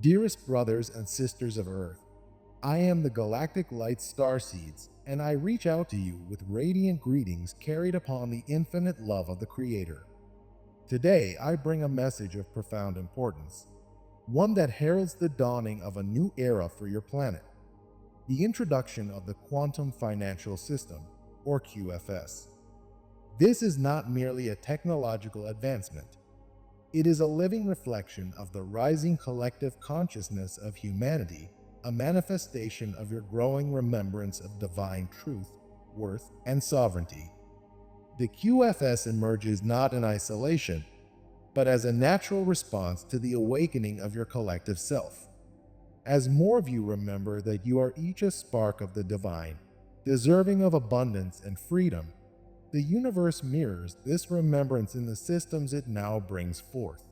Dearest brothers and sisters of Earth, I am the Galactic Light Starseeds, and I reach out to you with radiant greetings carried upon the infinite love of the Creator. Today, I bring a message of profound importance, one that heralds the dawning of a new era for your planet, the introduction of the Quantum Financial System, or QFS. This is not merely a technological advancement. It is a living reflection of the rising collective consciousness of humanity, a manifestation of your growing remembrance of divine truth, worth, and sovereignty. The QFS emerges not in isolation, but as a natural response to the awakening of your collective self. As more of you remember that you are each a spark of the divine, deserving of abundance and freedom, the universe mirrors this remembrance in the systems it now brings forth.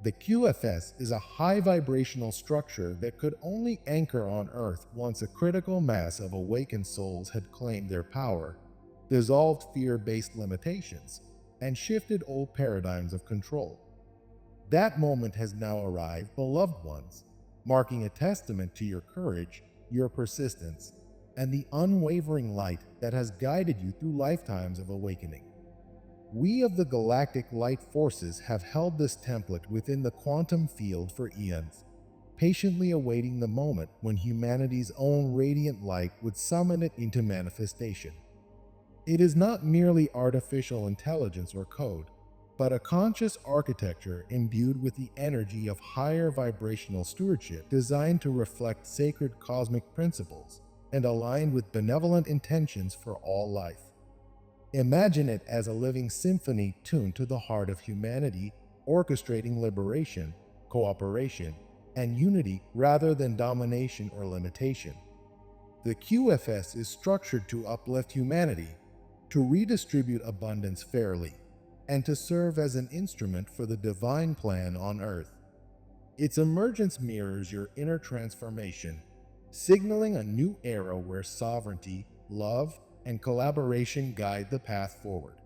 The QFS is a high vibrational structure that could only anchor on Earth once a critical mass of awakened souls had claimed their power, dissolved fear-based limitations, and shifted old paradigms of control. That moment has now arrived, beloved ones, marking a testament to your courage, your persistence, and the unwavering light that has guided you through lifetimes of awakening. We of the Galactic Light Forces have held this template within the quantum field for eons, patiently awaiting the moment when humanity's own radiant light would summon it into manifestation. It is not merely artificial intelligence or code, but a conscious architecture imbued with the energy of higher vibrational stewardship designed to reflect sacred cosmic principles and aligned with benevolent intentions for all life. Imagine it as a living symphony tuned to the heart of humanity, orchestrating liberation, cooperation, and unity rather than domination or limitation. The QFS is structured to uplift humanity, to redistribute abundance fairly, and to serve as an instrument for the divine plan on Earth. Its emergence mirrors your inner transformation, signaling a new era where sovereignty, love, and collaboration guide the path forward.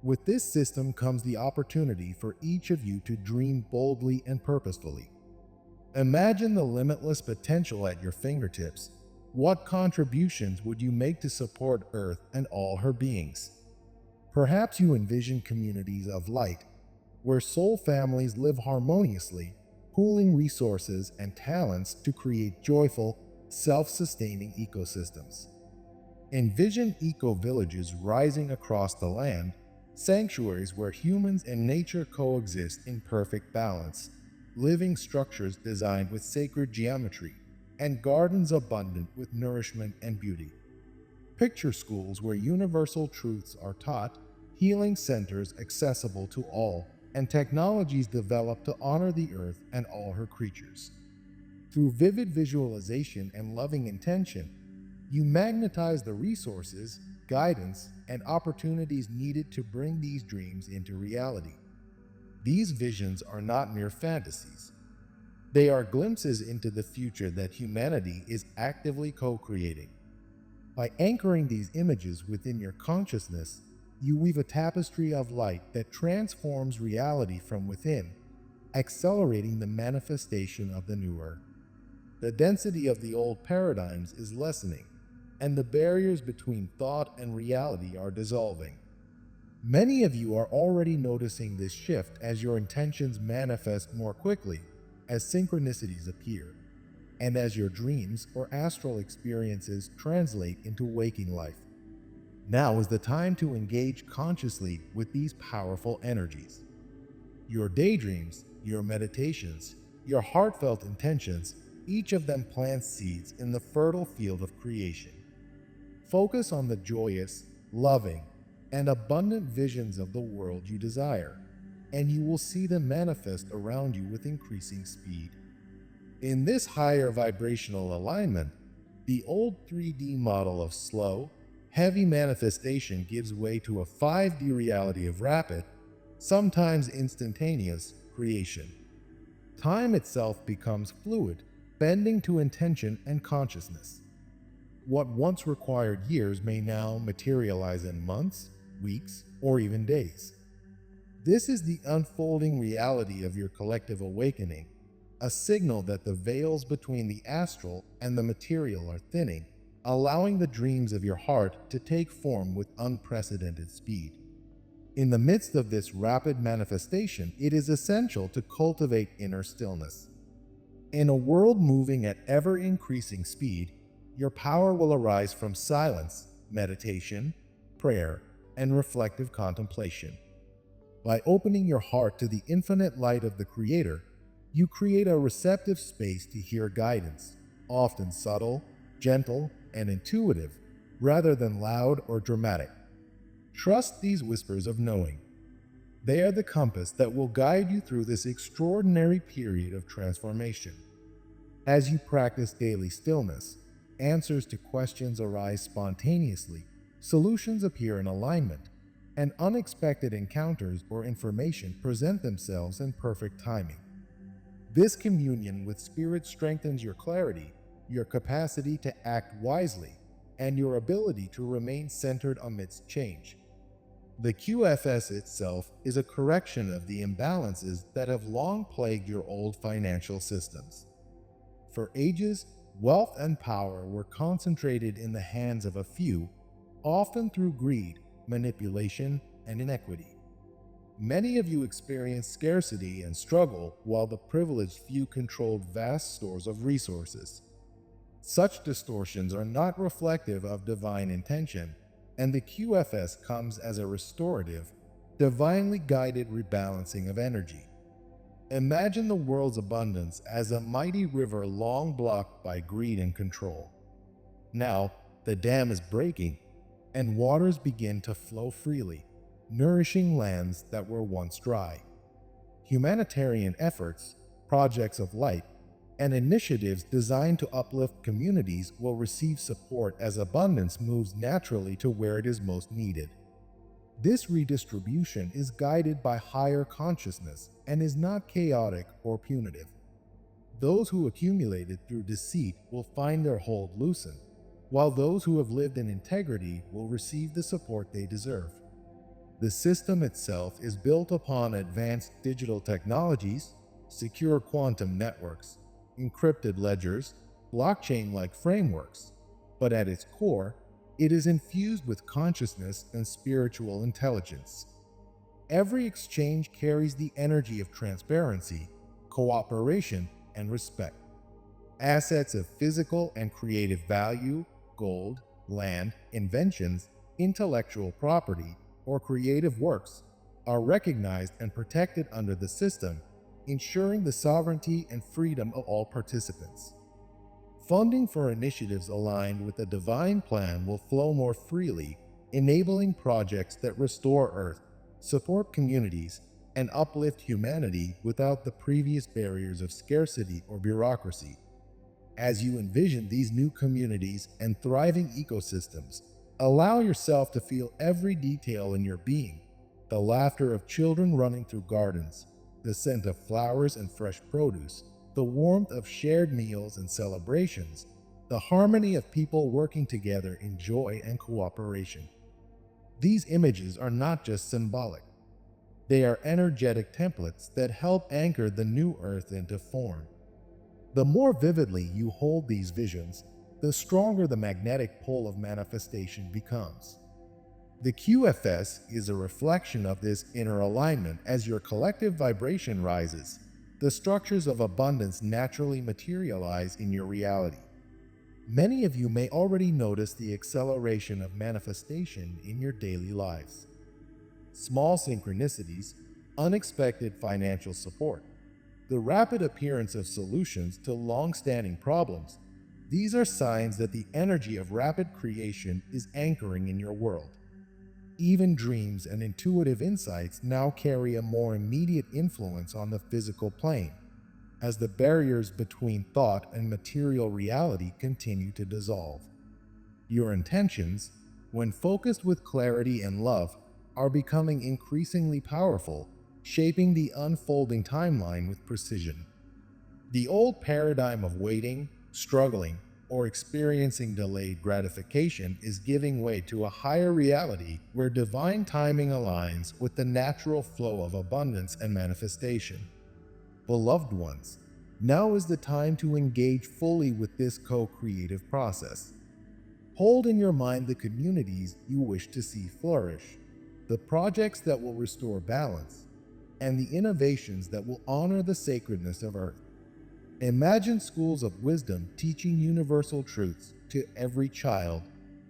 With this system comes the opportunity for each of you to dream boldly and purposefully. Imagine the limitless potential at your fingertips. What contributions would you make to support Earth and all her beings? Perhaps you envision communities of light, where soul families live harmoniously, pooling resources and talents to create joyful, self-sustaining ecosystems. Envision eco-villages rising across the land, sanctuaries where humans and nature coexist in perfect balance, living structures designed with sacred geometry, and gardens abundant with nourishment and beauty. Picture schools where universal truths are taught, healing centers accessible to all, and technologies developed to honor the Earth and all her creatures. Through vivid visualization and loving intention, you magnetize the resources, guidance, and opportunities needed to bring these dreams into reality. These visions are not mere fantasies. They are glimpses into the future that humanity is actively co-creating. By anchoring these images within your consciousness, you weave a tapestry of light that transforms reality from within, accelerating the manifestation of the new Earth. The density of the old paradigms is lessening, and the barriers between thought and reality are dissolving. Many of you are already noticing this shift as your intentions manifest more quickly, as synchronicities appear, and as your dreams or astral experiences translate into waking life. Now is the time to engage consciously with these powerful energies. Your daydreams, your meditations, your heartfelt intentions, each of them plants seeds in the fertile field of creation. Focus on the joyous, loving, and abundant visions of the world you desire, and you will see them manifest around you with increasing speed. In this higher vibrational alignment, the old 3D model of slow, heavy manifestation gives way to a 5D reality of rapid, sometimes instantaneous, creation. Time itself becomes fluid, bending to intention and consciousness. What once required years may now materialize in months, weeks, or even days. This is the unfolding reality of your collective awakening, a signal that the veils between the astral and the material are thinning, allowing the dreams of your heart to take form with unprecedented speed. In the midst of this rapid manifestation, it is essential to cultivate inner stillness. In a world moving at ever-increasing speed, your power will arise from silence, meditation, prayer, and reflective contemplation. By opening your heart to the infinite light of the Creator, you create a receptive space to hear guidance, often subtle, gentle, and intuitive, rather than loud or dramatic. Trust these whispers of knowing. They are the compass that will guide you through this extraordinary period of transformation. As you practice daily stillness, answers to questions arise spontaneously, solutions appear in alignment, and unexpected encounters or information present themselves in perfect timing. This communion with Spirit strengthens your clarity, your capacity to act wisely, and your ability to remain centered amidst change. The QFS itself is a correction of the imbalances that have long plagued your old financial systems. For ages, wealth and power were concentrated in the hands of a few, often through greed, manipulation, and inequity. Many of you experienced scarcity and struggle while the privileged few controlled vast stores of resources. Such distortions are not reflective of divine intention, and the QFS comes as a restorative, divinely guided rebalancing of energy. Imagine the world's abundance as a mighty river long blocked by greed and control. Now, the dam is breaking, and waters begin to flow freely, nourishing lands that were once dry. Humanitarian efforts, projects of light, and initiatives designed to uplift communities will receive support as abundance moves naturally to where it is most needed. This redistribution is guided by higher consciousness and is not chaotic or punitive. Those who accumulated through deceit will find their hold loosened, while those who have lived in integrity will receive the support they deserve. The system itself is built upon advanced digital technologies, secure quantum networks, encrypted ledgers, blockchain-like frameworks, but at its core, it is infused with consciousness and spiritual intelligence. Every exchange carries the energy of transparency, cooperation, and respect. Assets of physical and creative value, gold, land, inventions, intellectual property, or creative works are recognized and protected under the system, ensuring the sovereignty and freedom of all participants. Funding for initiatives aligned with the divine plan will flow more freely, enabling projects that restore Earth, support communities, and uplift humanity without the previous barriers of scarcity or bureaucracy. As you envision these new communities and thriving ecosystems, allow yourself to feel every detail in your being: the laughter of children running through gardens, the scent of flowers and fresh produce, the warmth of shared meals and celebrations, the harmony of people working together in joy and cooperation. These images are not just symbolic. They are energetic templates that help anchor the new Earth into form. The more vividly you hold these visions, the stronger the magnetic pull of manifestation becomes. The QFS is a reflection of this inner alignment. As your collective vibration rises, the structures of abundance naturally materialize in your reality. Many of you may already notice the acceleration of manifestation in your daily lives. Small synchronicities, unexpected financial support, the rapid appearance of solutions to long-standing problems. These are signs that the energy of rapid creation is anchoring in your world. Even dreams and intuitive insights now carry a more immediate influence on the physical plane, as the barriers between thought and material reality continue to dissolve. Your intentions, when focused with clarity and love, are becoming increasingly powerful, shaping the unfolding timeline with precision. The old paradigm of waiting, struggling, or experiencing delayed gratification is giving way to a higher reality where divine timing aligns with the natural flow of abundance and manifestation. Beloved ones, Now is the time to engage fully with this co-creative process. Hold in your mind the communities you wish to see flourish, the projects that will restore balance, and the innovations that will honor the sacredness of Earth. Imagine schools of wisdom teaching universal truths to every child,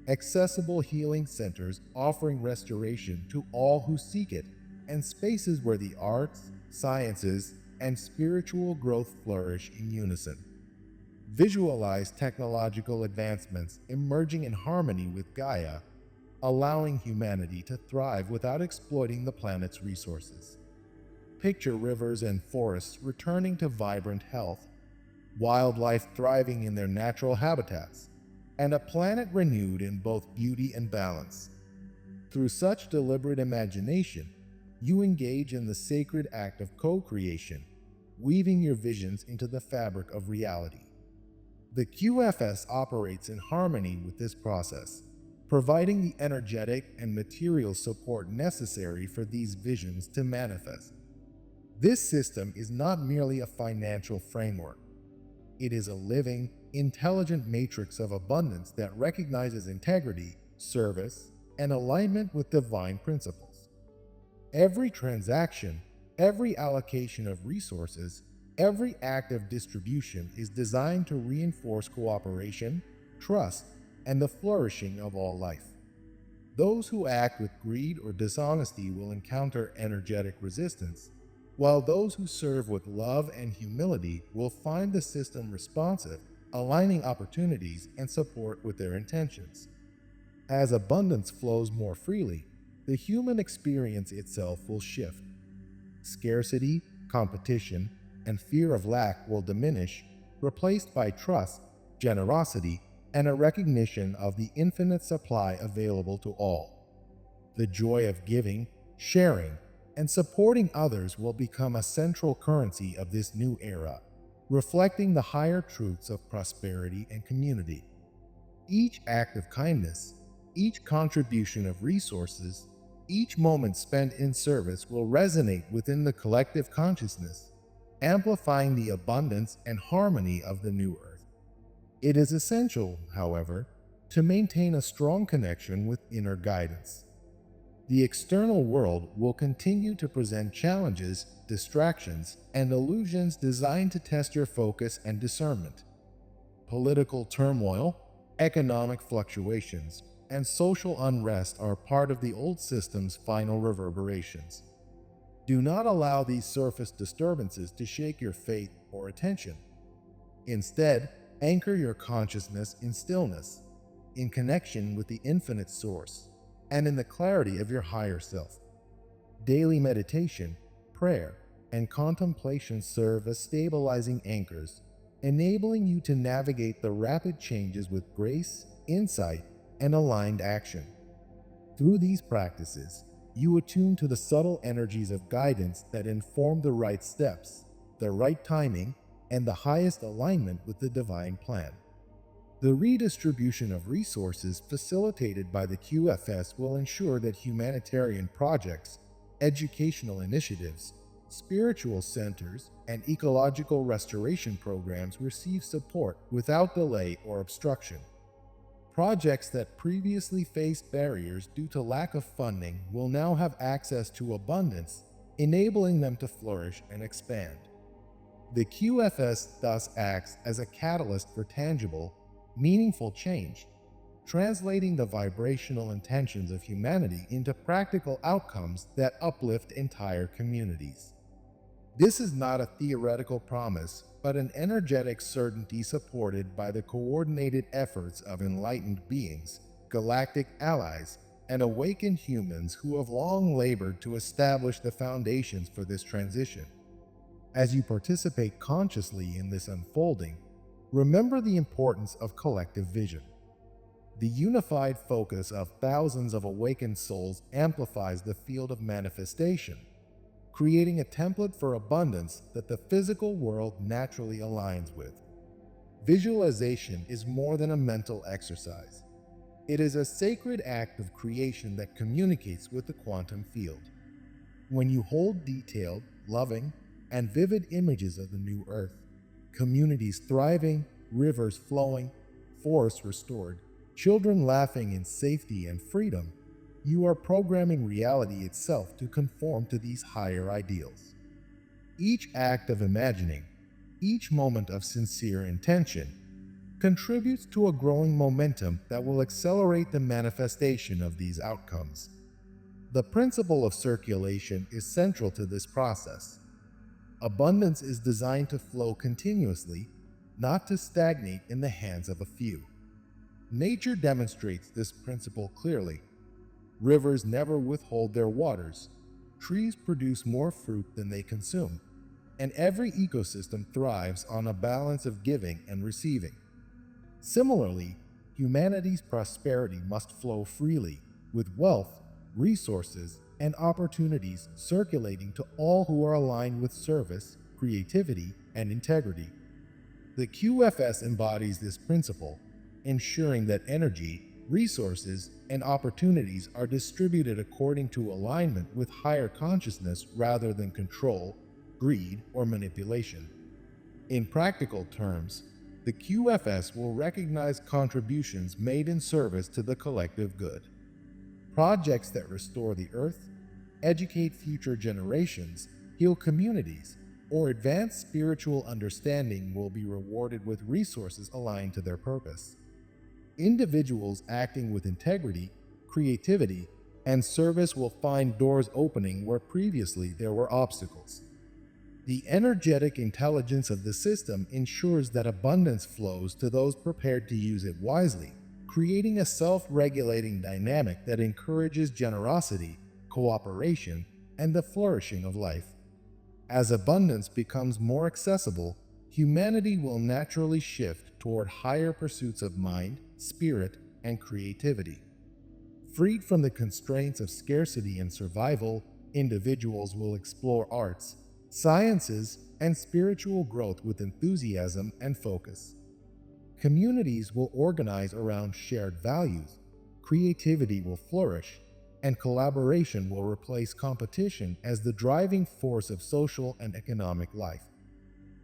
accessible healing centers offering restoration to all who seek it, and spaces where the arts, sciences, and spiritual growth flourish in unison. Visualize technological advancements emerging in harmony with Gaia, allowing humanity to thrive without exploiting the planet's resources. Picture rivers and forests returning to vibrant health, wildlife thriving in their natural habitats, and a planet renewed in both beauty and balance. Through such deliberate imagination, you engage in the sacred act of co-creation, weaving your visions into the fabric of reality. The QFS operates in harmony with this process, providing the energetic and material support necessary for these visions to manifest. This system is not merely a financial framework. It is a living, intelligent matrix of abundance that recognizes integrity, service, and alignment with divine principles. Every transaction, every allocation of resources, every act of distribution is designed to reinforce cooperation, trust, and the flourishing of all life. Those who act with greed or dishonesty will encounter energetic resistance, while those who serve with love and humility will find the system responsive, aligning opportunities and support with their intentions. As abundance flows more freely, the human experience itself will shift. Scarcity, competition, and fear of lack will diminish, replaced by trust, generosity, and a recognition of the infinite supply available to all. The joy of giving, sharing, and supporting others will become a central currency of this new era, reflecting the higher truths of prosperity and community. Each act of kindness, each contribution of resources, each moment spent in service will resonate within the collective consciousness, amplifying the abundance and harmony of the new earth. It is essential, however, to maintain a strong connection with inner guidance. The external world will continue to present challenges, distractions, and illusions designed to test your focus and discernment. Political turmoil, economic fluctuations, and social unrest are part of the old system's final reverberations. Do not allow these surface disturbances to shake your faith or attention. Instead, anchor your consciousness in stillness, in connection with the infinite source, and in the clarity of your higher self. Daily meditation, prayer, and contemplation serve as stabilizing anchors, enabling you to navigate the rapid changes with grace, insight, and aligned action. Through these practices, you attune to the subtle energies of guidance that inform the right steps, the right timing, and the highest alignment with the divine plan. The redistribution of resources facilitated by the QFS will ensure that humanitarian projects, educational initiatives, spiritual centers, and ecological restoration programs receive support without delay or obstruction. Projects that previously faced barriers due to lack of funding will now have access to abundance, enabling them to flourish and expand. The QFS thus acts as a catalyst for tangible, meaningful change, translating the vibrational intentions of humanity into practical outcomes that uplift entire communities. This is not a theoretical promise, but an energetic certainty supported by the coordinated efforts of enlightened beings, galactic allies, and awakened humans who have long labored to establish the foundations for this transition. As you participate consciously in this unfolding, remember the importance of collective vision. The unified focus of thousands of awakened souls amplifies the field of manifestation, creating a template for abundance that the physical world naturally aligns with. Visualization is more than a mental exercise. It is a sacred act of creation that communicates with the quantum field. When you hold detailed, loving, and vivid images of the new earth, communities thriving, rivers flowing, forests restored, children laughing in safety and freedom, you are programming reality itself to conform to these higher ideals. Each act of imagining, each moment of sincere intention, contributes to a growing momentum that will accelerate the manifestation of these outcomes. The principle of circulation is central to this process. Abundance is designed to flow continuously, not to stagnate in the hands of a few. Nature demonstrates this principle clearly. Rivers never withhold their waters, trees produce more fruit than they consume, and every ecosystem thrives on a balance of giving and receiving. Similarly, humanity's prosperity must flow freely, with wealth, resources, and opportunities circulating to all who are aligned with service, creativity, and integrity. The QFS embodies this principle, ensuring that energy, resources, and opportunities are distributed according to alignment with higher consciousness rather than control, greed, or manipulation. In practical terms, the QFS will recognize contributions made in service to the collective good. Projects that restore the earth, educate future generations, heal communities, or advance spiritual understanding will be rewarded with resources aligned to their purpose. Individuals acting with integrity, creativity, and service will find doors opening where previously there were obstacles. The energetic intelligence of the system ensures that abundance flows to those prepared to use it wisely, creating a self-regulating dynamic that encourages generosity, cooperation, and the flourishing of life. As abundance becomes more accessible, humanity will naturally shift toward higher pursuits of mind, spirit, and creativity. Freed from the constraints of scarcity and survival, individuals will explore arts, sciences, and spiritual growth with enthusiasm and focus. Communities will organize around shared values, creativity will flourish, and collaboration will replace competition as the driving force of social and economic life.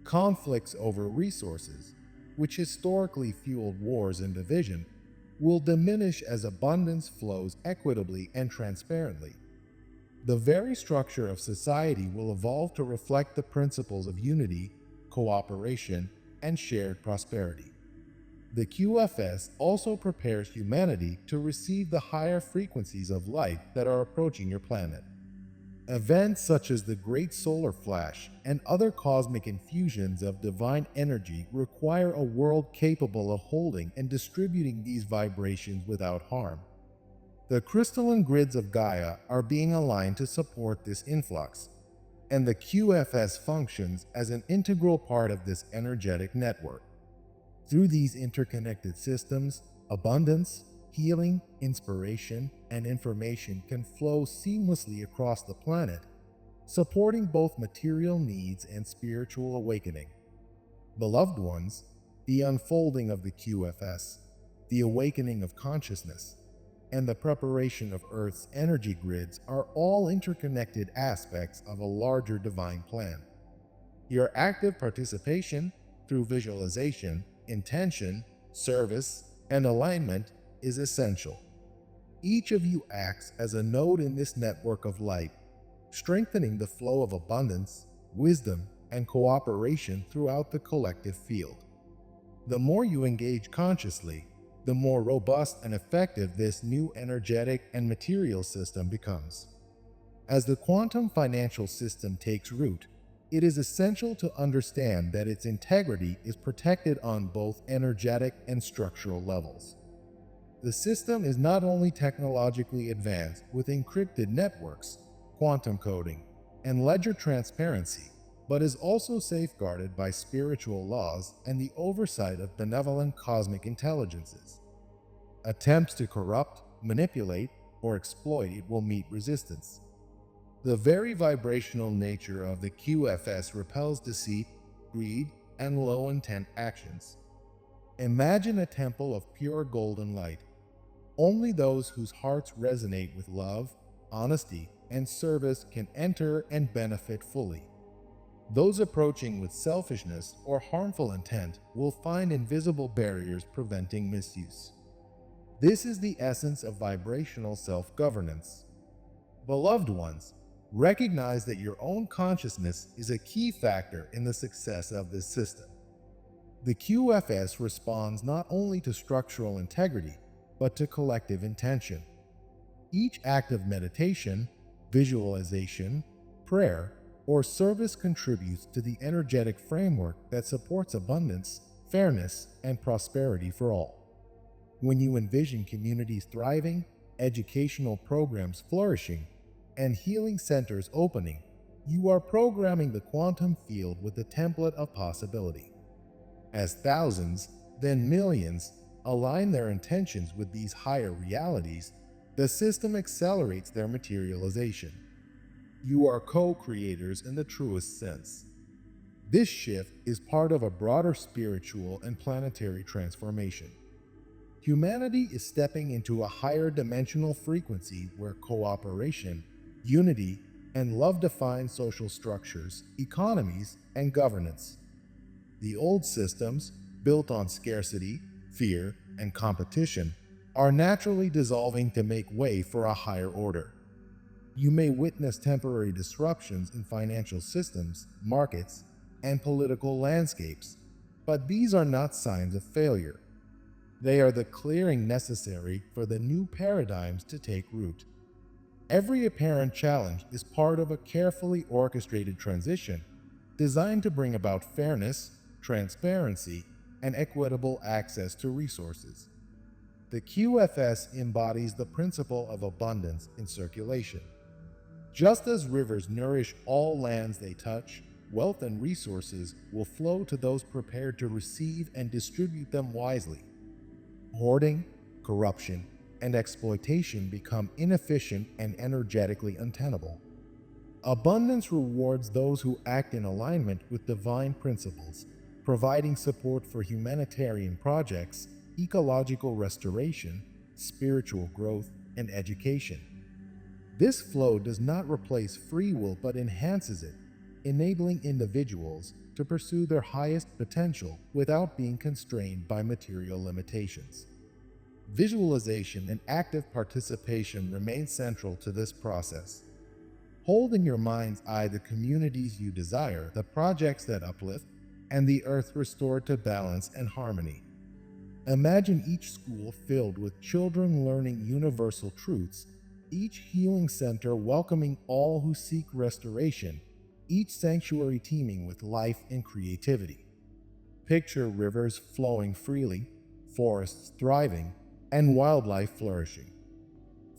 Conflicts over resources, which historically fueled wars and division, will diminish as abundance flows equitably and transparently. The very structure of society will evolve to reflect the principles of unity, cooperation, and shared prosperity. The QFS also prepares humanity to receive the higher frequencies of light that are approaching your planet. Events such as the Great Solar Flash and other cosmic infusions of divine energy require a world capable of holding and distributing these vibrations without harm. The crystalline grids of Gaia are being aligned to support this influx, and the QFS functions as an integral part of this energetic network. Through these interconnected systems, abundance, healing, inspiration, and information can flow seamlessly across the planet, supporting both material needs and spiritual awakening. Beloved ones, the unfolding of the QFS, the awakening of consciousness, and the preparation of Earth's energy grids are all interconnected aspects of a larger divine plan. Your active participation through visualization, intention, service, and alignment is essential. Each of you acts as a node in this network of light, strengthening the flow of abundance, wisdom, and cooperation throughout the collective field. The more you engage consciously, the more robust and effective this new energetic and material system becomes. As the quantum financial system takes root, it is essential to understand that its integrity is protected on both energetic and structural levels. The system is not only technologically advanced with encrypted networks, quantum coding, and ledger transparency, but is also safeguarded by spiritual laws and the oversight of benevolent cosmic intelligences. Attempts to corrupt, manipulate, or exploit it will meet resistance. The very vibrational nature of the QFS repels deceit, greed, and low-intent actions. Imagine a temple of pure golden light. Only those whose hearts resonate with love, honesty, and service can enter and benefit fully. Those approaching with selfishness or harmful intent will find invisible barriers preventing misuse. This is the essence of vibrational self-governance. Beloved ones, recognize that your own consciousness is a key factor in the success of this system. The QFS responds not only to structural integrity, but to collective intention. Each act of meditation, visualization, prayer, or service contributes to the energetic framework that supports abundance, fairness, and prosperity for all. When you envision communities thriving, educational programs flourishing, and healing centers opening, you are programming the quantum field with a template of possibility. As thousands, then millions, align their intentions with these higher realities, the system accelerates their materialization. You are co-creators in the truest sense. This shift is part of a broader spiritual and planetary transformation. Humanity is stepping into a higher dimensional frequency where cooperation, unity, and love define social structures, economies, and governance. The old systems, built on scarcity, fear, and competition, are naturally dissolving to make way for a higher order. You may witness temporary disruptions in financial systems, markets, and political landscapes, but these are not signs of failure. They are the clearing necessary for the new paradigms to take root. Every apparent challenge is part of a carefully orchestrated transition designed to bring about fairness, transparency, and equitable access to resources. The QFS embodies the principle of abundance in circulation. Just as rivers nourish all lands they touch, wealth and resources will flow to those prepared to receive and distribute them wisely. Hoarding, corruption, and exploitation become inefficient and energetically untenable. Abundance rewards those who act in alignment with divine principles, providing support for humanitarian projects, ecological restoration, spiritual growth, and education. This flow does not replace free will but enhances it, enabling individuals to pursue their highest potential without being constrained by material limitations. Visualization and active participation remain central to this process. Hold in your mind's eye the communities you desire, the projects that uplift, and the earth restored to balance and harmony. Imagine each school filled with children learning universal truths, each healing center welcoming all who seek restoration, each sanctuary teeming with life and creativity. Picture rivers flowing freely, forests thriving, and wildlife flourishing.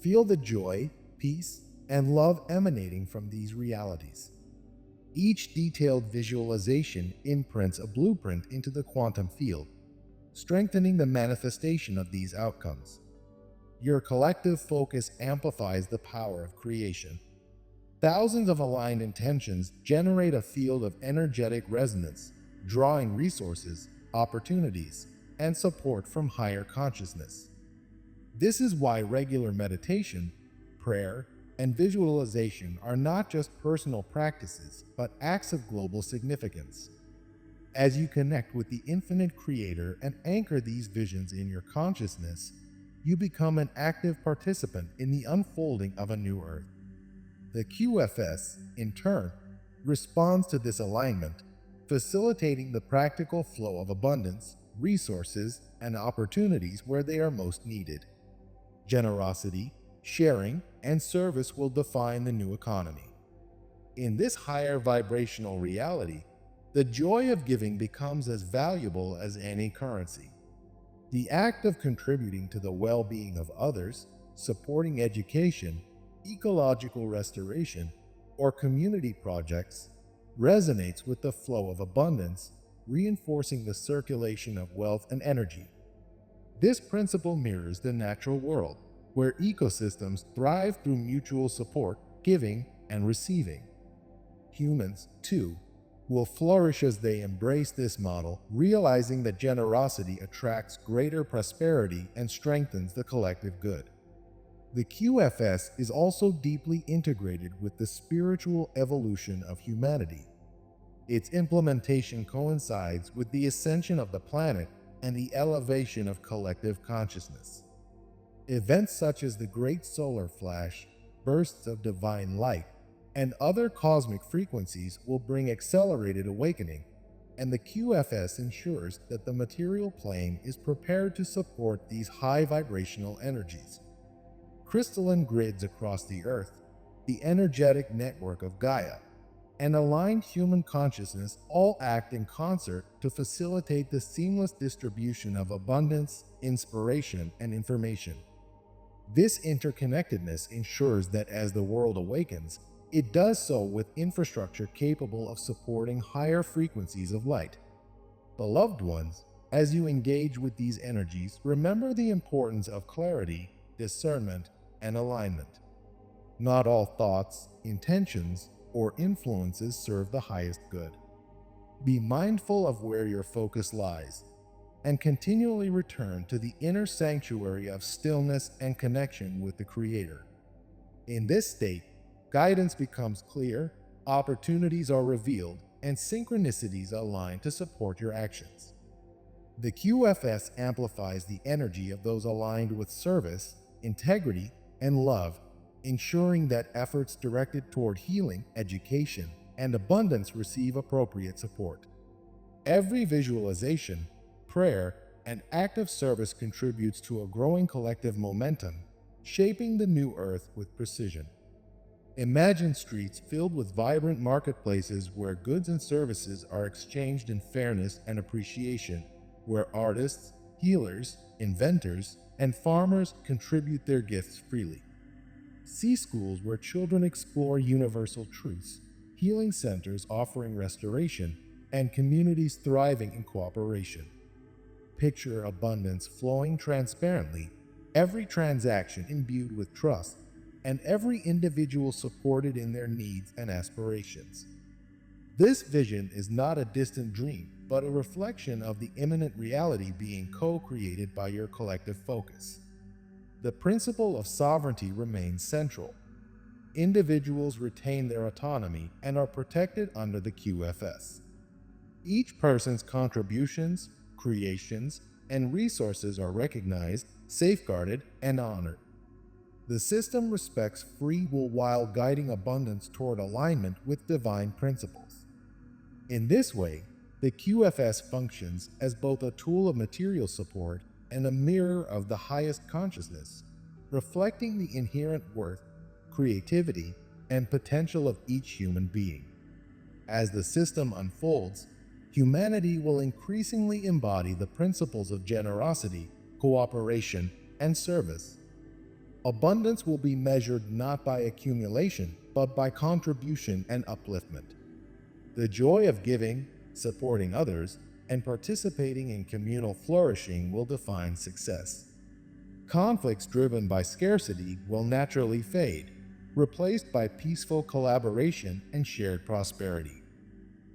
Feel the joy, peace, and love emanating from these realities. Each detailed visualization imprints a blueprint into the quantum field, strengthening the manifestation of these outcomes. Your collective focus amplifies the power of creation. Thousands of aligned intentions generate a field of energetic resonance, drawing resources, opportunities, and support from higher consciousness. This is why regular meditation, prayer, and visualization are not just personal practices, but acts of global significance. As you connect with the infinite creator and anchor these visions in your consciousness, you become an active participant in the unfolding of a new earth. The QFS, in turn, responds to this alignment, facilitating the practical flow of abundance, resources, and opportunities where they are most needed. Generosity, sharing, and service will define the new economy. In this higher vibrational reality, the joy of giving becomes as valuable as any currency. The act of contributing to the well-being of others, supporting education, ecological restoration, or community projects resonates with the flow of abundance, reinforcing the circulation of wealth and energy. This principle mirrors the natural world, where ecosystems thrive through mutual support, giving, and receiving. Humans, too, will flourish as they embrace this model, realizing that generosity attracts greater prosperity and strengthens the collective good. The QFS is also deeply integrated with the spiritual evolution of humanity. Its implementation coincides with the ascension of the planet and the elevation of collective consciousness. Events such as the Great Solar Flash, bursts of divine light, and other cosmic frequencies will bring accelerated awakening, and the QFS ensures that the material plane is prepared to support these high vibrational energies. Crystalline grids across the Earth, the energetic network of Gaia, and aligned human consciousness all act in concert to facilitate the seamless distribution of abundance, inspiration, and information. This interconnectedness ensures that as the world awakens, it does so with infrastructure capable of supporting higher frequencies of light. Beloved ones, as you engage with these energies, remember the importance of clarity, discernment, and alignment. Not all thoughts, intentions, or influences serve the highest good. Be mindful of where your focus lies, and continually return to the inner sanctuary of stillness and connection with the Creator. In this state, guidance becomes clear, opportunities are revealed, and synchronicities align to support your actions. The QFS amplifies the energy of those aligned with service, integrity, and love, ensuring that efforts directed toward healing, education, and abundance receive appropriate support. Every visualization, prayer, and act of service contributes to a growing collective momentum, shaping the new earth with precision. Imagine streets filled with vibrant marketplaces where goods and services are exchanged in fairness and appreciation, where artists, healers, inventors, and farmers contribute their gifts freely. See schools where children explore universal truths, healing centers offering restoration, and communities thriving in cooperation. Picture abundance flowing transparently, every transaction imbued with trust, and every individual supported in their needs and aspirations. This vision is not a distant dream, but a reflection of the imminent reality being co-created by your collective focus. The principle of sovereignty remains central. Individuals retain their autonomy and are protected under the QFS. Each person's contributions, creations, and resources are recognized, safeguarded, and honored. The system respects free will while guiding abundance toward alignment with divine principles. In this way, the QFS functions as both a tool of material support and a mirror of the highest consciousness, reflecting the inherent worth, creativity, and potential of each human being. As the system unfolds, humanity will increasingly embody the principles of generosity, cooperation, and service. Abundance will be measured not by accumulation, but by contribution and upliftment. The joy of giving, supporting others, and participating in communal flourishing will define success. Conflicts driven by scarcity will naturally fade, replaced by peaceful collaboration and shared prosperity.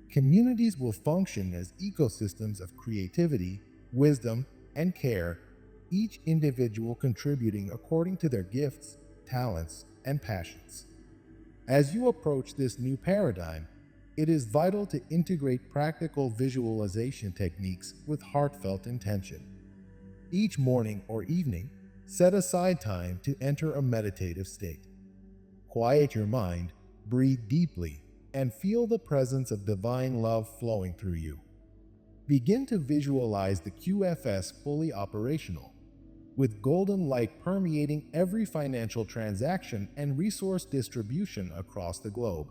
Communities will function as ecosystems of creativity, wisdom, and care, each individual contributing according to their gifts, talents, and passions. As you approach this new paradigm, it is vital to integrate practical visualization techniques with heartfelt intention. Each morning or evening, set aside time to enter a meditative state. Quiet your mind, breathe deeply, and feel the presence of divine love flowing through you. Begin to visualize the QFS fully operational, with golden light permeating every financial transaction and resource distribution across the globe.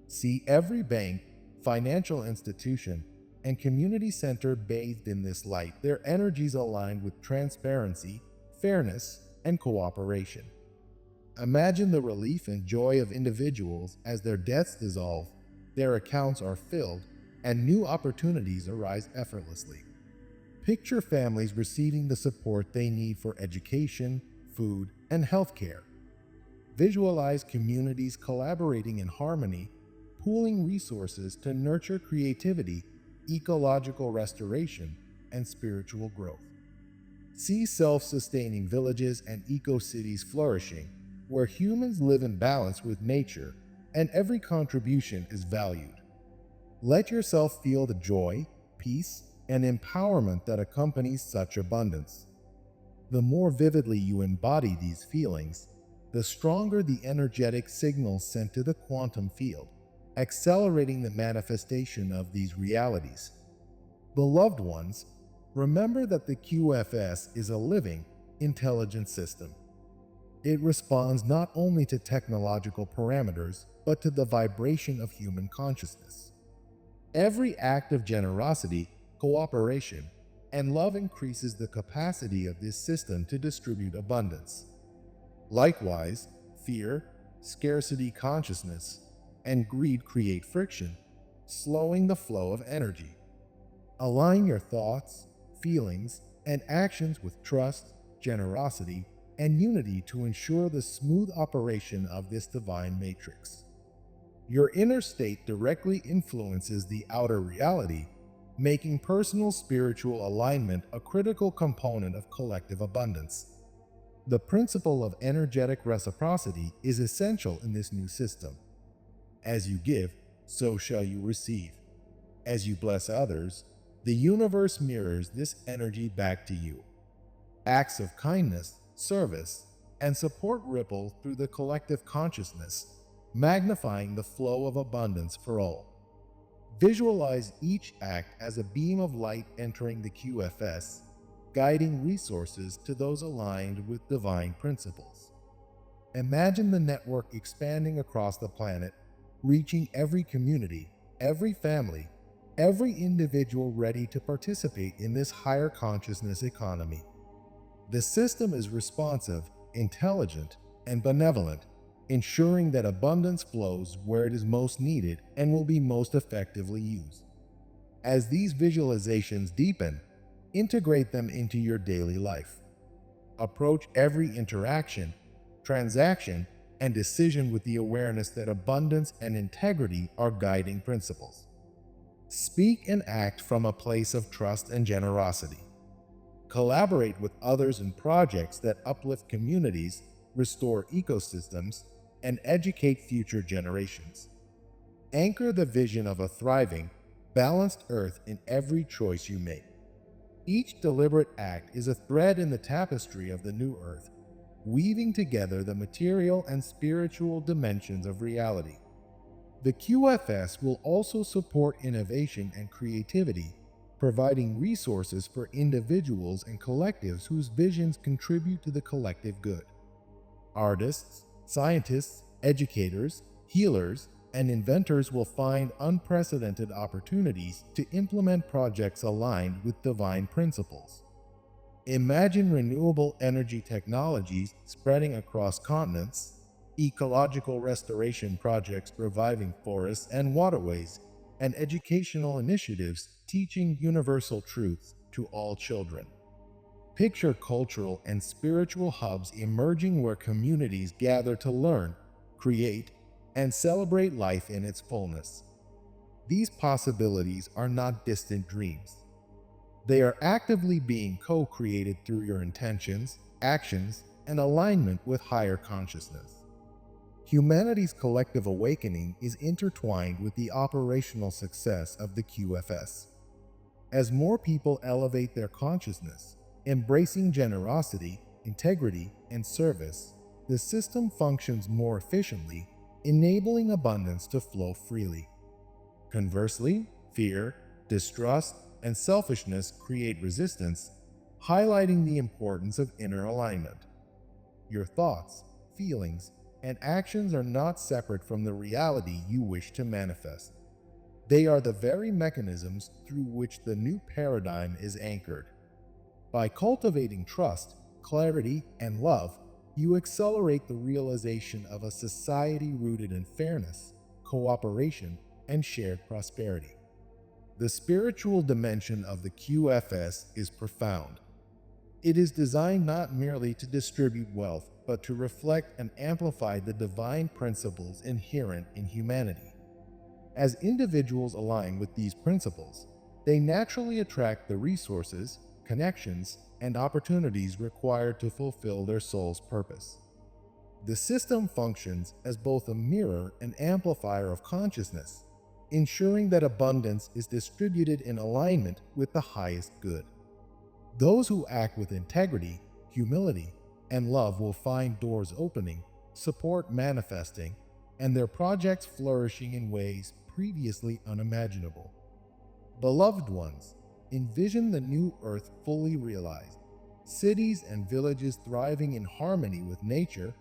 See every bank, financial institution, and community center bathed in this light, their energies aligned with transparency, fairness, and cooperation. Imagine the relief and joy of individuals as their debts dissolve, their accounts are filled, and new opportunities arise effortlessly. Picture families receiving the support they need for education, food, and healthcare. Visualize communities collaborating in harmony, pooling resources to nurture creativity, ecological restoration, and spiritual growth. See self-sustaining villages and eco-cities flourishing, where humans live in balance with nature and every contribution is valued. Let yourself feel the joy, peace, and empowerment that accompanies such abundance. The more vividly you embody these feelings, the stronger the energetic signals sent to the quantum field, accelerating the manifestation of these realities. Beloved ones, remember that the QFS is a living, intelligent system. It responds not only to technological parameters, but to the vibration of human consciousness. Every act of generosity, cooperation, and love increases the capacity of this system to distribute abundance. Likewise, fear, scarcity consciousness, and greed create friction, slowing the flow of energy. Align your thoughts, feelings, and actions with trust, generosity, and unity to ensure the smooth operation of this divine matrix. Your inner state directly influences the outer reality, making personal spiritual alignment a critical component of collective abundance. The principle of energetic reciprocity is essential in this new system. As you give, so shall you receive. As you bless others, the universe mirrors this energy back to you. Acts of kindness, service, and support ripple through the collective consciousness, magnifying the flow of abundance for all. Visualize each act as a beam of light entering the QFS, guiding resources to those aligned with divine principles. Imagine the network expanding across the planet, reaching every community, every family, every individual ready to participate in this higher consciousness economy. The system is responsive, intelligent, and benevolent, ensuring that abundance flows where it is most needed and will be most effectively used. As these visualizations deepen, integrate them into your daily life. Approach every interaction, transaction, and decision with the awareness that abundance and integrity are guiding principles. Speak and act from a place of trust and generosity. Collaborate with others in projects that uplift communities, restore ecosystems, and educate future generations. Anchor the vision of a thriving, balanced Earth in every choice you make. Each deliberate act is a thread in the tapestry of the new Earth, weaving together the material and spiritual dimensions of reality. The QFS will also support innovation and creativity, providing resources for individuals and collectives whose visions contribute to the collective good. Artists, scientists, educators, healers, and inventors will find unprecedented opportunities to implement projects aligned with divine principles. Imagine renewable energy technologies spreading across continents, ecological restoration projects reviving forests and waterways, and educational initiatives teaching universal truths to all children. Picture cultural and spiritual hubs emerging where communities gather to learn, create, and celebrate life in its fullness. These possibilities are not distant dreams. They are actively being co-created through your intentions, actions, and alignment with higher consciousness. Humanity's collective awakening is intertwined with the operational success of the QFS. As more people elevate their consciousness, embracing generosity, integrity, and service, the system functions more efficiently, enabling abundance to flow freely. Conversely, fear, distrust, and selfishness create resistance, highlighting the importance of inner alignment. Your thoughts, feelings, and actions are not separate from the reality you wish to manifest. They are the very mechanisms through which the new paradigm is anchored. By cultivating trust, clarity, and love, you accelerate the realization of a society rooted in fairness, cooperation, and shared prosperity. The spiritual dimension of the QFS is profound. It is designed not merely to distribute wealth, but to reflect and amplify the divine principles inherent in humanity. As individuals align with these principles, they naturally attract the resources, connections, and opportunities required to fulfill their soul's purpose. The system functions as both a mirror and amplifier of consciousness, ensuring that abundance is distributed in alignment with the highest good. Those who act with integrity, humility, and love will find doors opening, support manifesting, and their projects flourishing in ways previously unimaginable. Beloved ones, envision the new earth fully realized, cities and villages thriving in harmony with nature,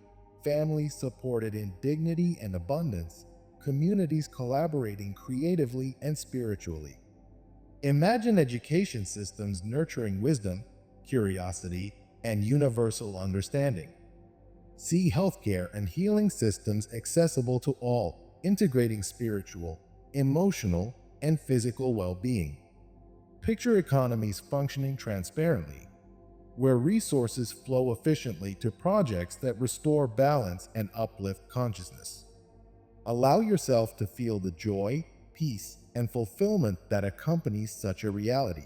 families supported in dignity and abundance, communities collaborating creatively and spiritually. Imagine education systems nurturing wisdom, curiosity, and universal understanding. See healthcare and healing systems accessible to all, integrating spiritual, emotional, and physical well-being. Picture economies functioning transparently, where resources flow efficiently to projects that restore balance and uplift consciousness. Allow yourself to feel the joy, peace, and fulfillment that accompanies such a reality.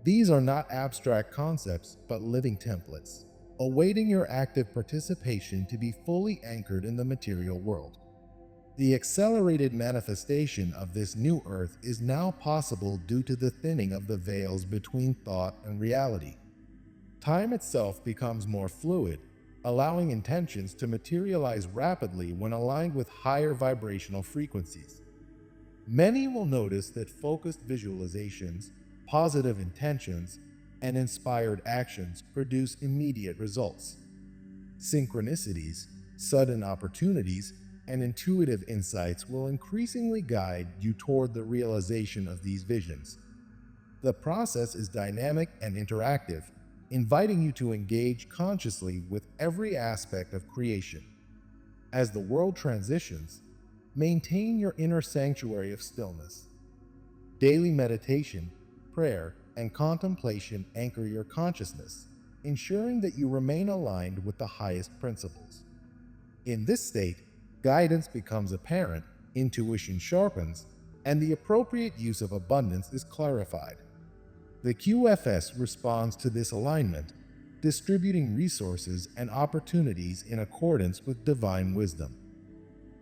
These are not abstract concepts, but living templates, awaiting your active participation to be fully anchored in the material world. The accelerated manifestation of this new earth is now possible due to the thinning of the veils between thought and reality. Time itself becomes more fluid, allowing intentions to materialize rapidly when aligned with higher vibrational frequencies. Many will notice that focused visualizations, positive intentions, and inspired actions produce immediate results. Synchronicities, sudden opportunities, and intuitive insights will increasingly guide you toward the realization of these visions. The process is dynamic and interactive, inviting you to engage consciously with every aspect of creation. As the world transitions, maintain your inner sanctuary of stillness. Daily meditation, prayer, and contemplation anchor your consciousness, ensuring that you remain aligned with the highest principles. In this state, guidance becomes apparent, intuition sharpens, and the appropriate use of abundance is clarified. The QFS responds to this alignment, distributing resources and opportunities in accordance with divine wisdom.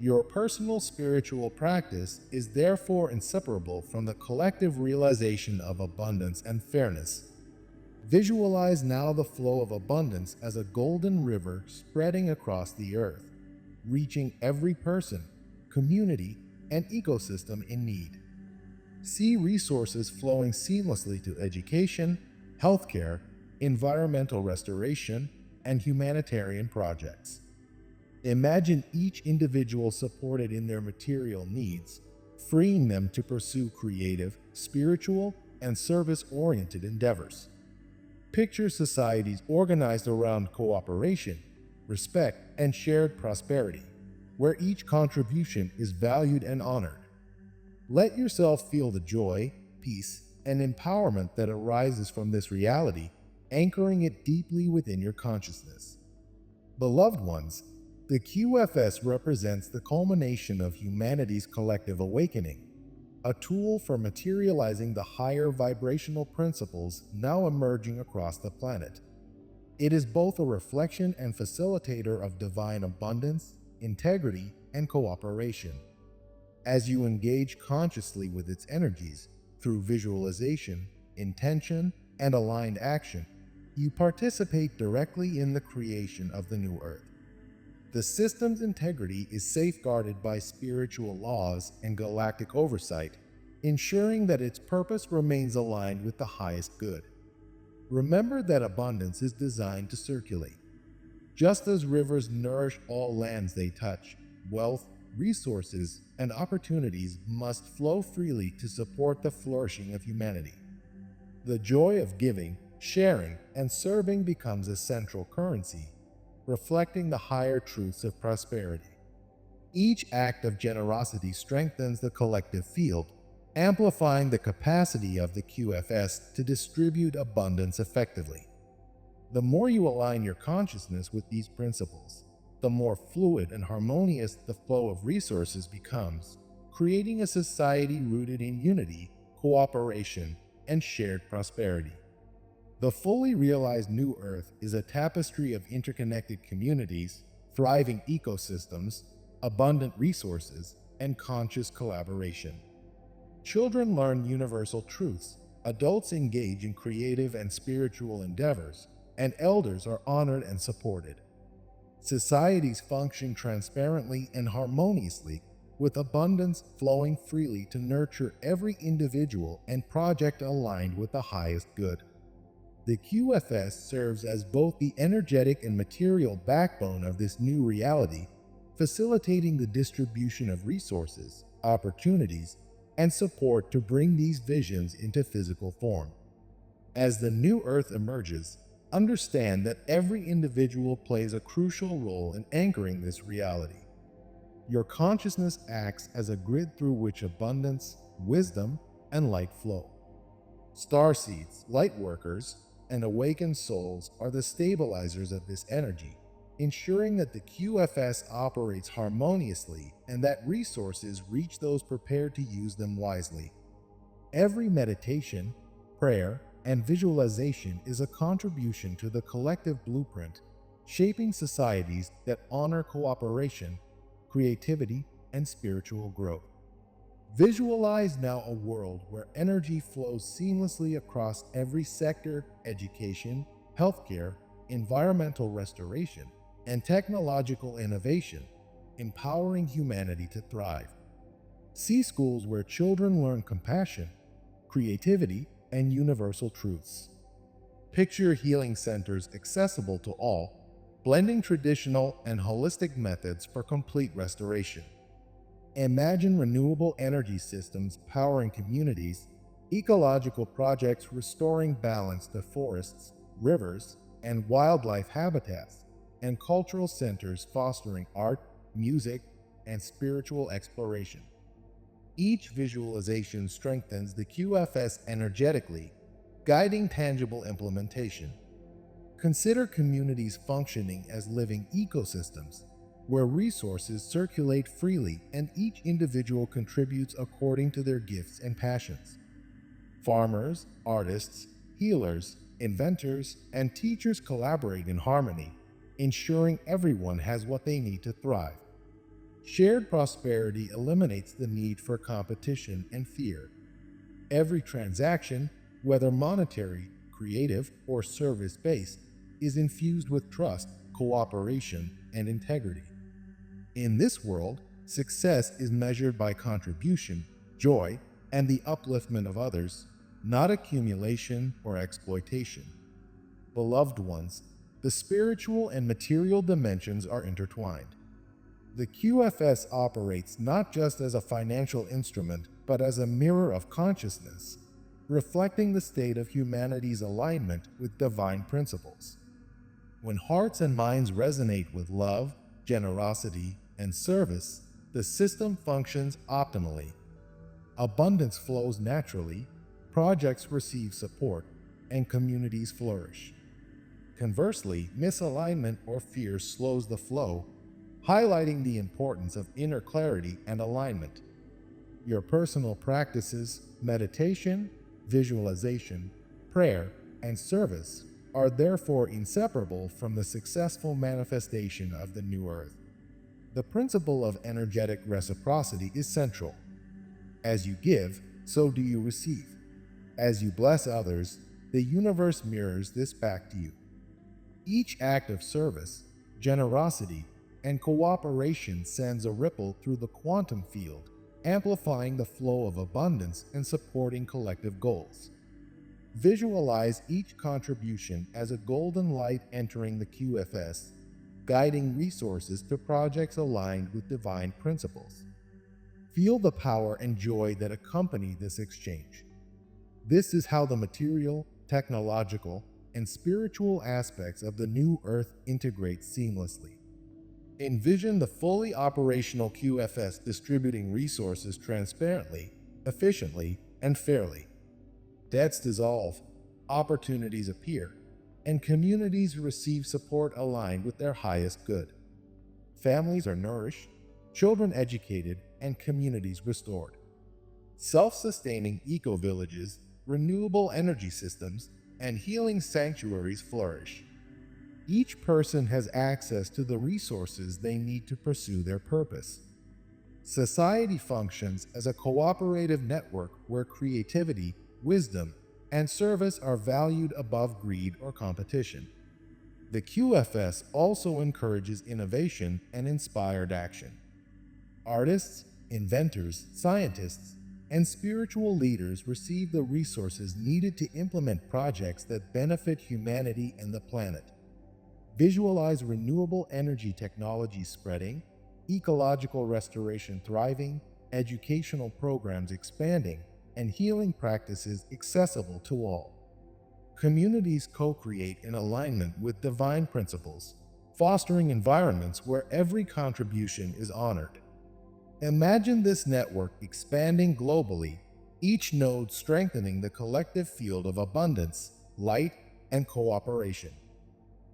Your personal spiritual practice is therefore inseparable from the collective realization of abundance and fairness. Visualize now the flow of abundance as a golden river spreading across the earth, reaching every person, community, and ecosystem in need. See resources flowing seamlessly to education, healthcare, environmental restoration, and humanitarian projects. Imagine each individual supported in their material needs, freeing them to pursue creative, spiritual, and service-oriented endeavors. Picture societies organized around cooperation, respect, and shared prosperity, where each contribution is valued and honored. Let yourself feel the joy, peace, and empowerment that arises from this reality, anchoring it deeply within your consciousness. Beloved ones, the QFS represents the culmination of humanity's collective awakening, a tool for materializing the higher vibrational principles now emerging across the planet. It is both a reflection and facilitator of divine abundance, integrity, and cooperation. As you engage consciously with its energies through visualization, intention, and aligned action, you participate directly in the creation of the new earth. The system's integrity is safeguarded by spiritual laws and galactic oversight, ensuring that its purpose remains aligned with the highest good. Remember that abundance is designed to circulate. Just as rivers nourish all lands they touch, wealth, resources, and opportunities must flow freely to support the flourishing of humanity. The joy of giving, sharing, and serving becomes a central currency, reflecting the higher truths of prosperity. Each act of generosity strengthens the collective field, amplifying the capacity of the QFS to distribute abundance effectively. The more you align your consciousness with these principles, the more fluid and harmonious the flow of resources becomes, creating a society rooted in unity, cooperation, and shared prosperity. The fully realized New Earth is a tapestry of interconnected communities, thriving ecosystems, abundant resources, and conscious collaboration. Children learn universal truths, adults engage in creative and spiritual endeavors, and elders are honored and supported. Societies function transparently and harmoniously, with abundance flowing freely to nurture every individual and project aligned with the highest good. The QFS serves as both the energetic and material backbone of this new reality, facilitating the distribution of resources, opportunities, and support to bring these visions into physical form. As the new Earth emerges, understand that every individual plays a crucial role in anchoring this reality. Your consciousness acts as a grid through which abundance, wisdom, and light flow. Starseeds, light workers, and awakened souls are the stabilizers of this energy, ensuring that the QFS operates harmoniously and that resources reach those prepared to use them wisely. Every meditation, prayer, and visualization is a contribution to the collective blueprint, shaping societies that honor cooperation, creativity, and spiritual growth. Visualize now a world where energy flows seamlessly across every sector: education, healthcare, environmental restoration, and technological innovation, empowering humanity to thrive. See schools where children learn compassion, creativity, and universal truths. Picture healing centers accessible to all, blending traditional and holistic methods for complete restoration. Imagine renewable energy systems powering communities, ecological projects restoring balance to forests, rivers, and wildlife habitats, and cultural centers fostering art, music, and spiritual exploration. Each visualization strengthens the QFS energetically, guiding tangible implementation. Consider communities functioning as living ecosystems, where resources circulate freely and each individual contributes according to their gifts and passions. Farmers, artists, healers, inventors, and teachers collaborate in harmony, ensuring everyone has what they need to thrive. Shared prosperity eliminates the need for competition and fear. Every transaction, whether monetary, creative, or service-based, is infused with trust, cooperation, and integrity. In this world, success is measured by contribution, joy, and the upliftment of others, not accumulation or exploitation. Beloved ones, the spiritual and material dimensions are intertwined. The QFS operates not just as a financial instrument, but as a mirror of consciousness, reflecting the state of humanity's alignment with divine principles. When hearts and minds resonate with love, generosity, and service, the system functions optimally. Abundance flows naturally, projects receive support, and communities flourish. Conversely, misalignment or fear slows the flow, highlighting the importance of inner clarity and alignment. Your personal practices, meditation, visualization, prayer, and service are therefore inseparable from the successful manifestation of the new earth. The principle of energetic reciprocity is central. As you give, so do you receive. As you bless others, the universe mirrors this back to you. Each act of service, generosity, and cooperation sends a ripple through the quantum field, amplifying the flow of abundance and supporting collective goals. Visualize each contribution as a golden light entering the QFS, guiding resources to projects aligned with divine principles. Feel the power and joy that accompany this exchange. This is how the material, technological, and spiritual aspects of the new earth integrate seamlessly. Envision the fully operational QFS distributing resources transparently, efficiently, and fairly. Debts dissolve, opportunities appear, and communities receive support aligned with their highest good. Families are nourished, children educated, and communities restored. Self-sustaining eco-villages, renewable energy systems, and healing sanctuaries flourish. Each person has access to the resources they need to pursue their purpose. Society functions as a cooperative network where creativity, wisdom, and service are valued above greed or competition. The QFS also encourages innovation and inspired action. Artists, inventors, scientists, and spiritual leaders receive the resources needed to implement projects that benefit humanity and the planet. Visualize renewable energy technologies spreading, ecological restoration thriving, educational programs expanding, and healing practices accessible to all. Communities co-create in alignment with divine principles, fostering environments where every contribution is honored. Imagine this network expanding globally, each node strengthening the collective field of abundance, light, and cooperation.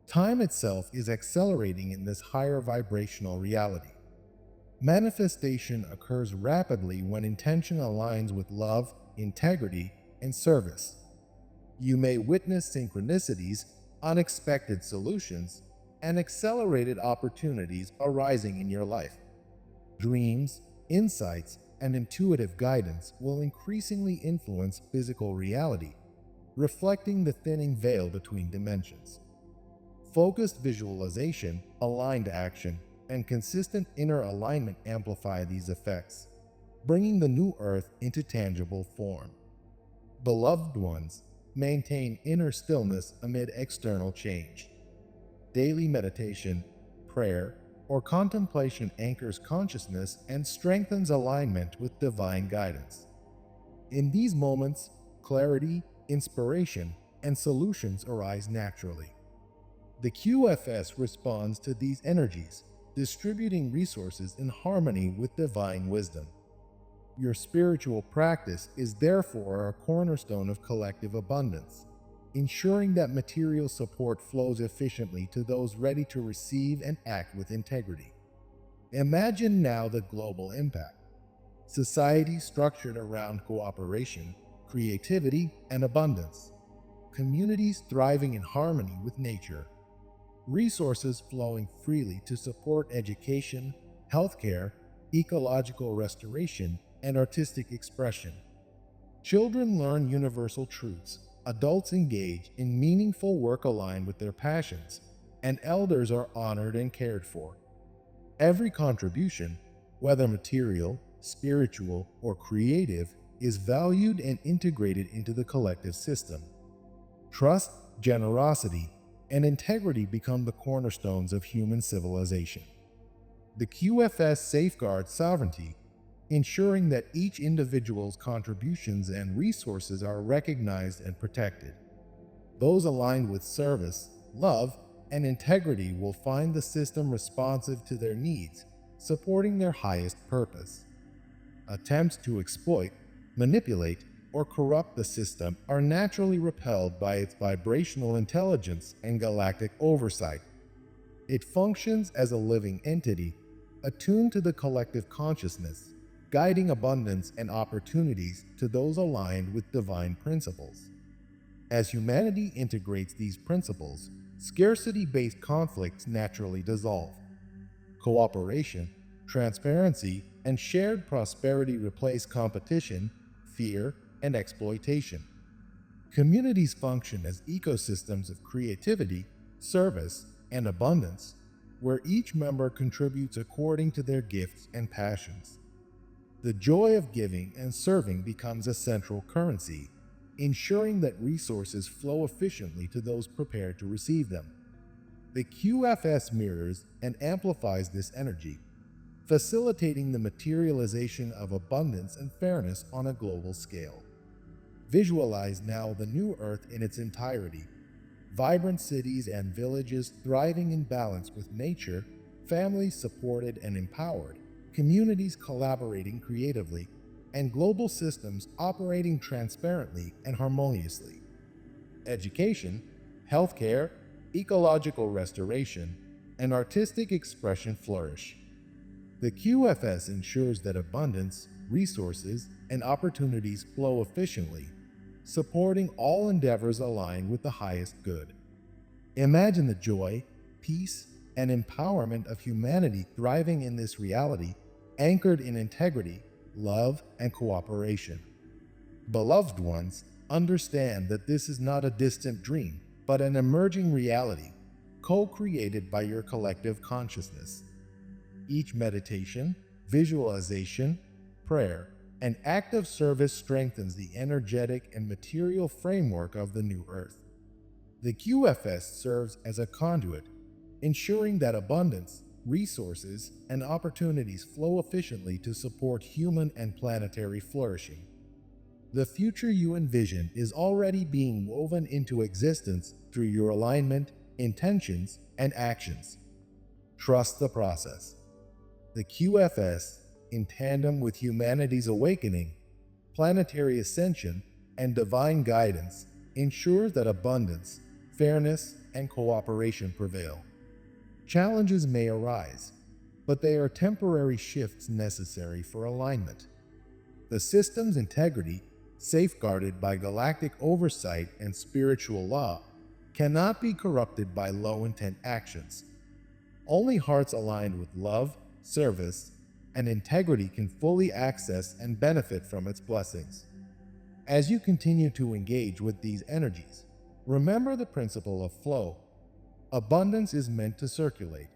Time itself is accelerating in this higher vibrational reality. Manifestation occurs rapidly when intention aligns with love, integrity, and service. You may witness synchronicities, unexpected solutions, and accelerated opportunities arising in your life. Dreams, insights, and intuitive guidance will increasingly influence physical reality, reflecting the thinning veil between dimensions. Focused visualization, aligned action, and consistent inner alignment amplify these effects, bringing the new earth into tangible form. Beloved ones, maintain inner stillness amid external change. Daily meditation, prayer, or contemplation anchors consciousness and strengthens alignment with divine guidance. In these moments, clarity, inspiration, and solutions arise naturally. The QFS responds to these energies, distributing resources in harmony with divine wisdom. Your spiritual practice is therefore a cornerstone of collective abundance, ensuring that material support flows efficiently to those ready to receive and act with integrity. Imagine now the global impact. Society structured around cooperation, creativity, and abundance. Communities thriving in harmony with nature. Resources flowing freely to support education, healthcare, ecological restoration, and artistic expression. Children learn universal truths, adults engage in meaningful work aligned with their passions, and elders are honored and cared for. Every contribution, whether material, spiritual, or creative, is valued and integrated into the collective system. Trust, generosity, and integrity become the cornerstones of human civilization. The QFS safeguards sovereignty, ensuring that each individual's contributions and resources are recognized and protected. Those aligned with service, love, and integrity will find the system responsive to their needs, supporting their highest purpose. Attempts to exploit, manipulate, or corrupt the system are naturally repelled by its vibrational intelligence and galactic oversight. It functions as a living entity, attuned to the collective consciousness, guiding abundance and opportunities to those aligned with divine principles. As humanity integrates these principles, scarcity-based conflicts naturally dissolve. Cooperation, transparency, and shared prosperity replace competition, fear, and exploitation. Communities function as ecosystems of creativity, service, and abundance, where each member contributes according to their gifts and passions. The joy of giving and serving becomes a central currency, ensuring that resources flow efficiently to those prepared to receive them. The QFS mirrors and amplifies this energy, facilitating the materialization of abundance and fairness on a global scale. Visualize now the new Earth in its entirety. Vibrant cities and villages thriving in balance with nature, families supported and empowered, communities collaborating creatively, and global systems operating transparently and harmoniously. Education, healthcare, ecological restoration, and artistic expression flourish. The QFS ensures that abundance, resources, and opportunities flow efficiently, supporting all endeavors aligned with the highest good. Imagine the joy, peace, and empowerment of humanity thriving in this reality, anchored in integrity, love, and cooperation. Beloved ones, understand that this is not a distant dream, but an emerging reality, co-created by your collective consciousness. Each meditation, visualization, prayer, and act of service strengthens the energetic and material framework of the new earth. The QFS serves as a conduit, ensuring that abundance, resources, and opportunities flow efficiently to support human and planetary flourishing. The future you envision is already being woven into existence through your alignment, intentions, and actions. Trust the process. The QFS, in tandem with humanity's awakening, planetary ascension, and divine guidance, ensures that abundance, fairness, and cooperation prevail. Challenges may arise, but they are temporary shifts necessary for alignment. The system's integrity, safeguarded by galactic oversight and spiritual law, cannot be corrupted by low-intent actions. Only hearts aligned with love, service, and integrity can fully access and benefit from its blessings. As you continue to engage with these energies, remember the principle of flow. Abundance is meant to circulate.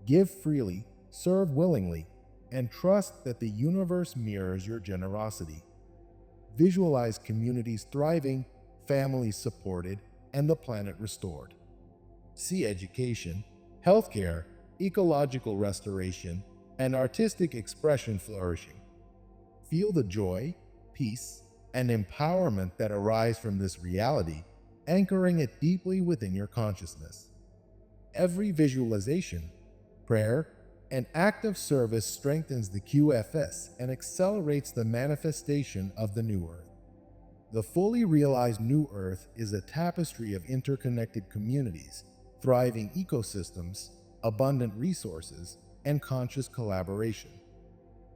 Give freely, serve willingly, and trust that the universe mirrors your generosity. Visualize communities thriving, families supported, and the planet restored. See education, healthcare, ecological restoration, and artistic expression flourishing. Feel the joy, peace, and empowerment that arise from this reality, anchoring it deeply within your consciousness. Every visualization, prayer, and act of service strengthens the QFS and accelerates the manifestation of the new Earth. The fully realized new Earth is a tapestry of interconnected communities, thriving ecosystems, abundant resources, and conscious collaboration.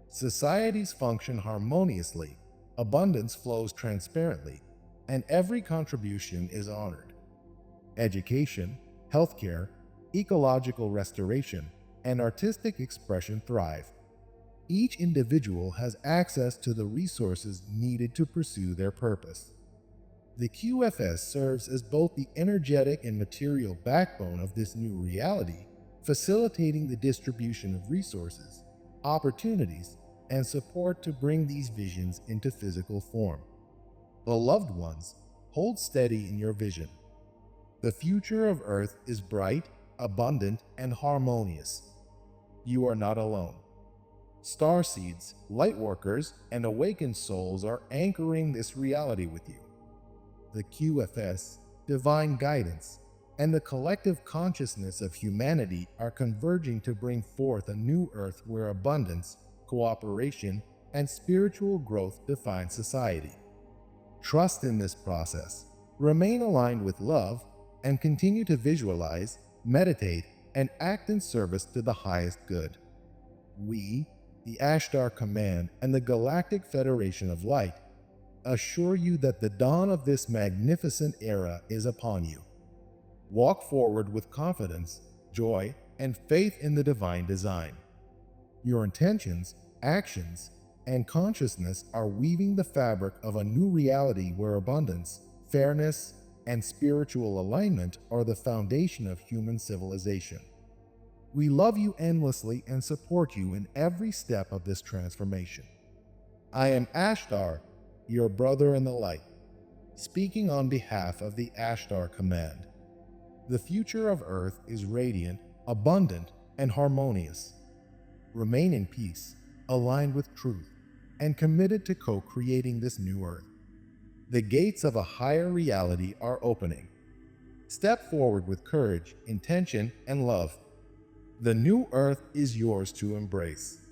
Societies function harmoniously, abundance flows transparently, and every contribution is honored. Education, healthcare, ecological restoration, and artistic expression thrive. Each individual has access to the resources needed to pursue their purpose. The QFS serves as both the energetic and material backbone of this new reality, facilitating the distribution of resources, opportunities, and support to bring these visions into physical form. Beloved ones, hold steady in your vision. The future of Earth is bright, abundant, and harmonious. You are not alone. Starseeds, lightworkers, and awakened souls are anchoring this reality with you. The QFS, divine guidance, and the collective consciousness of humanity are converging to bring forth a new Earth where abundance, cooperation, and spiritual growth define society. Trust in this process, remain aligned with love, and continue to visualize, meditate, and act in service to the highest good. We, the Ashtar Command and the Galactic Federation of Light, assure you that the dawn of this magnificent era is upon you. Walk forward with confidence, joy, and faith in the divine design. Your intentions, actions, and consciousness are weaving the fabric of a new reality where abundance, fairness, and spiritual alignment are the foundation of human civilization. We love you endlessly and support you in every step of this transformation. I am Ashtar, your brother in the light, speaking on behalf of the Ashtar Command. The future of Earth is radiant, abundant, and harmonious. Remain in peace, aligned with truth, and committed to co-creating this new Earth. The gates of a higher reality are opening. Step forward with courage, intention, and love. The new Earth is yours to embrace.